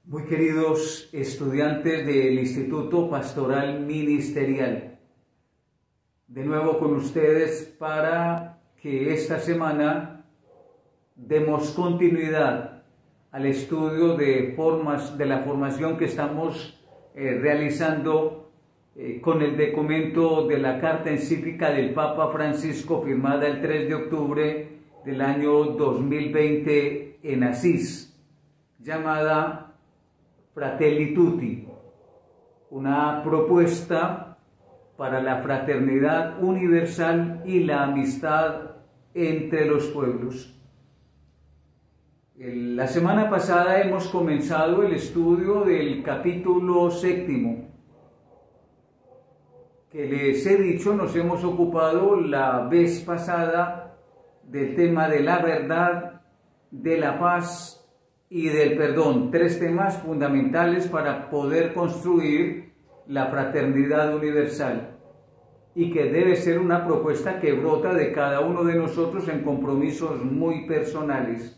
Muy queridos estudiantes del Instituto Pastoral Ministerial, de nuevo con ustedes para que esta semana demos continuidad al estudio de la formación que estamos realizando con el documento de la carta encíclica del Papa Francisco firmada el 3 de octubre del año 2020 en Asís, llamada Fratelli Tutti, una propuesta para la fraternidad universal y la amistad entre los pueblos. La semana pasada hemos comenzado el estudio del capítulo 7, que les he dicho, nos hemos ocupado la vez pasada del tema de la verdad, de la paz y del perdón, tres temas fundamentales para poder construir la fraternidad universal y que debe ser una propuesta que brota de cada uno de nosotros en compromisos muy personales.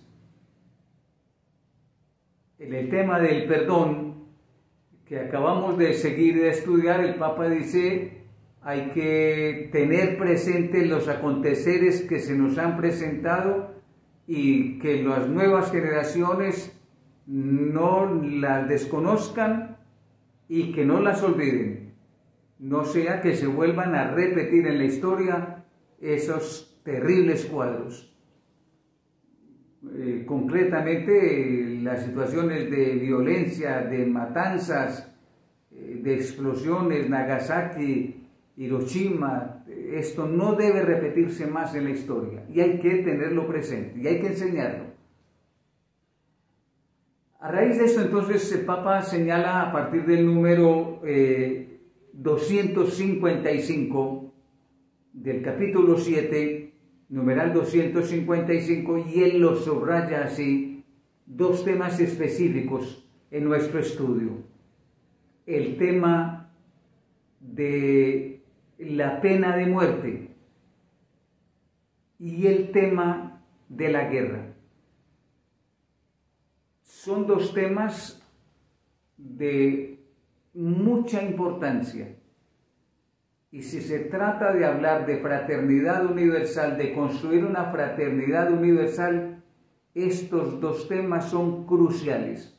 En el tema del perdón que acabamos de seguir de estudiar, el Papa dice: hay que tener presentes los aconteceres que se nos han presentado y que las nuevas generaciones no las desconozcan y que no las olviden, no sea que se vuelvan a repetir en la historia esos terribles cuadros. Concretamente, las situaciones de violencia, de matanzas, de explosiones, Nagasaki, Hiroshima, esto no debe repetirse más en la historia y hay que tenerlo presente y hay que enseñarlo. A raíz de esto, entonces, el Papa señala a partir del número 255 del capítulo 7, numeral 255, y él lo subraya así, dos temas específicos en nuestro estudio. El tema de la pena de muerte y el tema de la guerra. Son dos temas de mucha importancia. Y si se trata de hablar de fraternidad universal, de construir una fraternidad universal, estos dos temas son cruciales.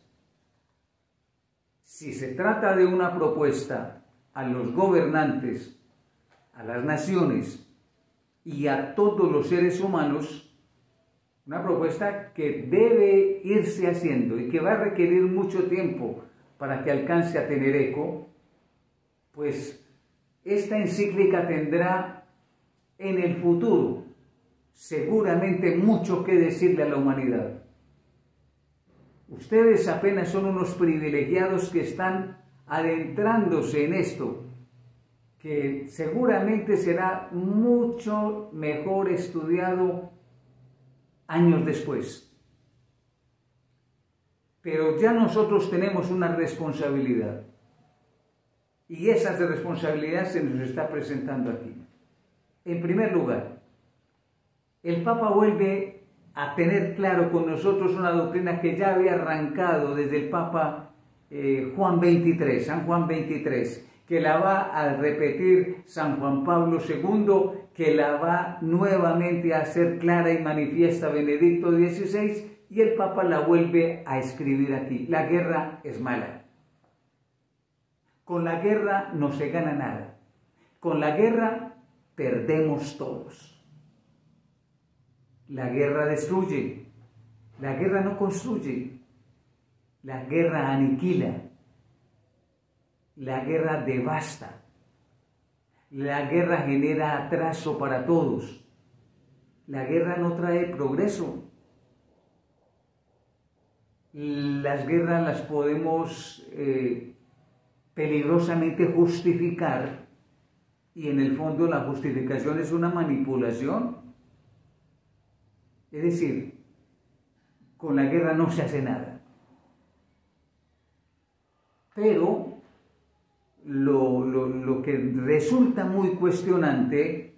Si se trata de una propuesta a los gobernantes, a las naciones y a todos los seres humanos, una propuesta que debe irse haciendo y que va a requerir mucho tiempo para que alcance a tener eco, pues esta encíclica tendrá en el futuro seguramente mucho que decirle a la humanidad. Ustedes apenas son unos privilegiados que están adentrándose en esto, que seguramente será mucho mejor estudiado años después. Pero ya nosotros tenemos una responsabilidad, y esa responsabilidad se nos está presentando aquí. En primer lugar, el Papa vuelve a tener claro con nosotros una doctrina que ya había arrancado desde el Papa Juan XXIII, San Juan XXIII, que la va a repetir San Juan Pablo II, que la va nuevamente a hacer clara y manifiesta Benedicto XVI, y el Papa la vuelve a escribir aquí. La guerra es mala. Con la guerra no se gana nada. Con la guerra perdemos todos. La guerra destruye. La guerra no construye. La guerra aniquila. La guerra devasta. La guerra genera atraso para todos. La guerra no trae progreso. Las guerras las podemos peligrosamente justificar, y en el fondo la justificación es una manipulación. Es decir, con la guerra no se hace nada. Pero lo que resulta muy cuestionante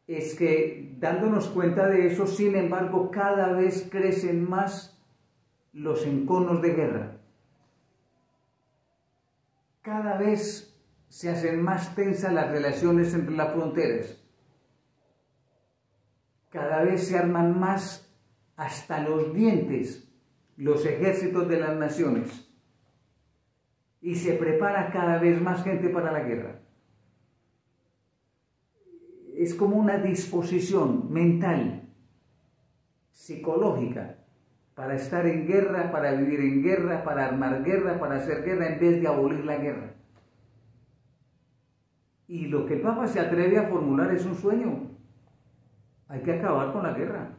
es que, dándonos cuenta de eso, sin embargo, cada vez crecen más los enconos de guerra. vez se hacen más tensas las relaciones entre las fronteras. Cada vez se arman más hasta los dientes los ejércitos de las naciones. Y se prepara cada vez más gente para la guerra. Es como una disposición mental, psicológica, para estar en guerra, para vivir en guerra, para armar guerra, para hacer guerra, en vez de abolir la guerra. Y lo que el Papa se atreve a formular es un sueño. Hay que acabar con la guerra.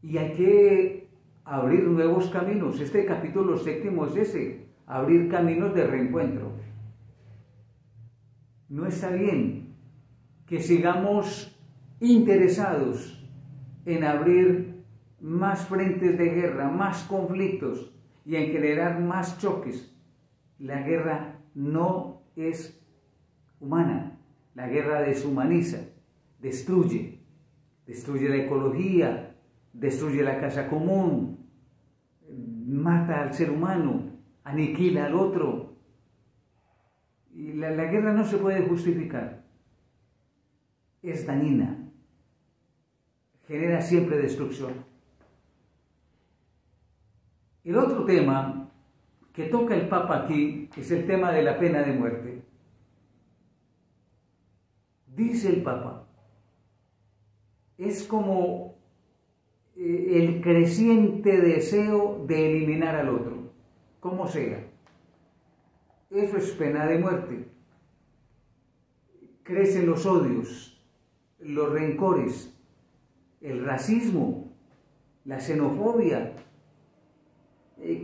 Y hay que abrir nuevos caminos. Este capítulo 7 es ese, abrir caminos de reencuentro. No está bien que sigamos interesados en abrir más frentes de guerra, más conflictos y en generar más choques. La guerra no es humana. La guerra deshumaniza, destruye la ecología, destruye la casa común, mata al ser humano, aniquila al otro. Y la guerra no se puede justificar. Es dañina, genera siempre destrucción. El otro tema que toca el Papa aquí es el tema de la pena de muerte. Dice el Papa, es como el creciente deseo de eliminar al otro, como sea. Eso es pena de muerte. Crecen los odios, los rencores, el racismo, la xenofobia.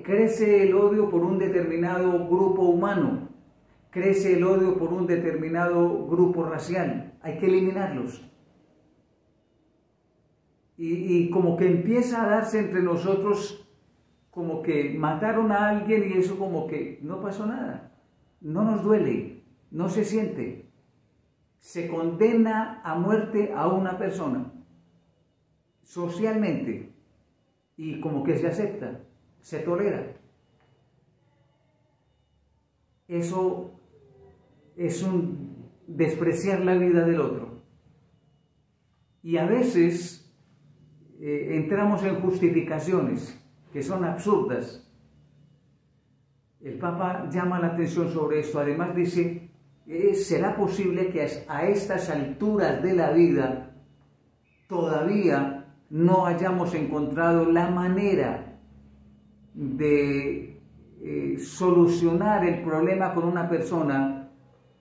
Crece el odio por un determinado grupo humano, crece el odio por un determinado grupo racial. Hay que eliminarlos. Y como que empieza a darse entre nosotros, como que mataron a alguien y eso como que no pasó nada. No nos duele, no se siente. Se condena a muerte a una persona, socialmente, y como que se acepta, se tolera. Eso es un despreciar la vida del otro. Y a veces entramos en justificaciones que son absurdas. El Papa llama la atención sobre esto. Además dice, ¿será posible que a estas alturas de la vida todavía no hayamos encontrado la manera de solucionar el problema con una persona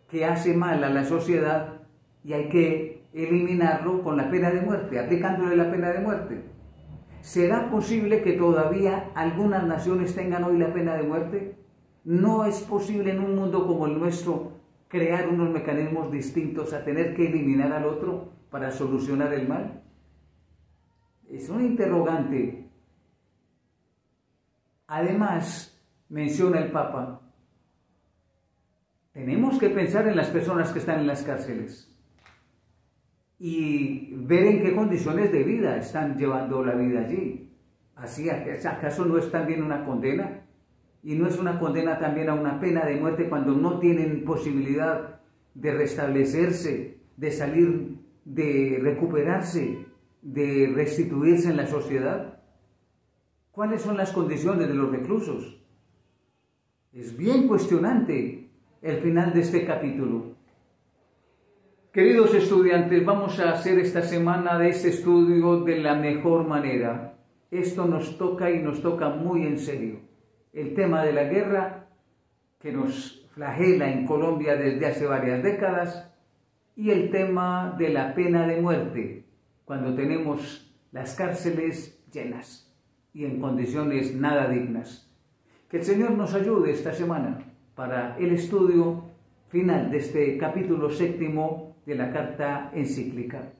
que hace mal a la sociedad y hay que eliminarlo con la pena de muerte, aplicándole la pena de muerte? ¿Será posible que todavía algunas naciones tengan hoy la pena de muerte? ¿No es posible en un mundo como el nuestro crear unos mecanismos distintos a tener que eliminar al otro para solucionar el mal? Es un interrogante. Además, menciona el Papa, tenemos que pensar en las personas que están en las cárceles y ver en qué condiciones de vida están llevando la vida allí. ¿Acaso no es también una condena? ¿Y no es una condena también a una pena de muerte cuando no tienen posibilidad de restablecerse, de salir, de recuperarse, de restituirse en la sociedad? ¿Cuáles son las condiciones de los reclusos? Es bien cuestionante el final de este capítulo. Queridos estudiantes, vamos a hacer esta semana de este estudio de la mejor manera. Esto nos toca y nos toca muy en serio. El tema de la guerra que nos flagela en Colombia desde hace varias décadas y el tema de la pena de muerte cuando tenemos las cárceles llenas y en condiciones nada dignas. Que el Señor nos ayude esta semana para el estudio final de este capítulo 7 de la carta encíclica.